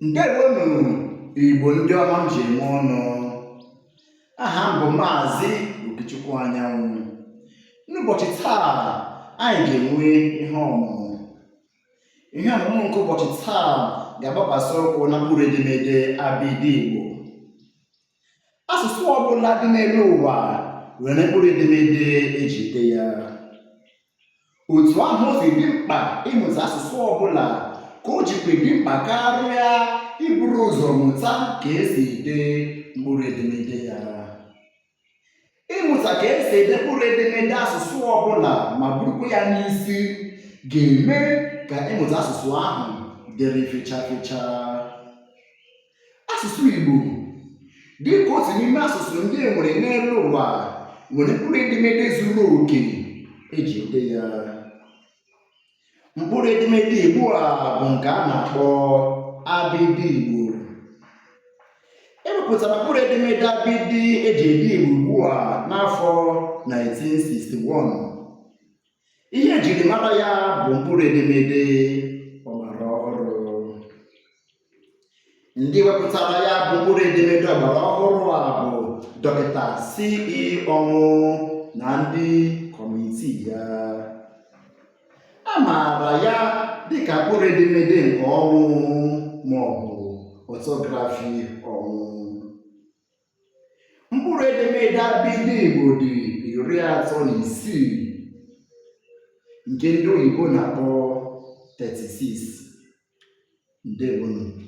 Ndewonu Igbo ndị ọma m ji eme ọnụ. Aha m bụ Maazị Okechukwu Anyanwụ. N'ụbọchị taa anyị ga-enwe ihe ọmụmụ. Ihe ọmụmụ nke ụbọchị taa ga-agbakwasị ụkwụ na mkpụrụ edemede abịdị Igbo. Asụsụ ọbụla dị n'elu ụwa nwere mkpụrụ edemede eji ede ya. Otu ahụ o si dị mkpa ịmụta asụsụ ọbụla ka o jikwa dị mkpa karịa iburu ụzọ mụta ka esi ede mkpụrụ edemede ya. Ịmụta ka esi ede mkpụrụ edemede asụsụ ọbụla ma burukwa ya n'isi ga-eme ka ịmụta asụsụ ahụ dịrị fecha fecha. Asụsụ Igbo dị ka otu n'ime asụsụ ndị e nwere n'elu ụwa nwere mkpụrụ edemede zuru oke eji ede ya. Mkpụrụ edemede Igbo a bụ nke a na-akpọ abịdị Igbo. Ewepụtara mkpụrụ edemede abịdị eji ede Igbo ugbu a n'afọ 1961. Ihe ejiri mara ya bụ mkpụrụ edemede ọgbara ọhụrụ. Ndị wepụtara ya bụ mkpụrụ edemede ọgbara ọhụrụ a bụ Dọkịta C.E. Ọnwụ na ndị kọmitii ya. A maara ya dịka mkpụrụ edemede nke ọnwụ ma ọ bụ ọtọgrafi ọnwụ. Mkpụrụ edemede abịdị Igbo dị 36 nke ndị oyibo na-akpọ 36. Ndewonu.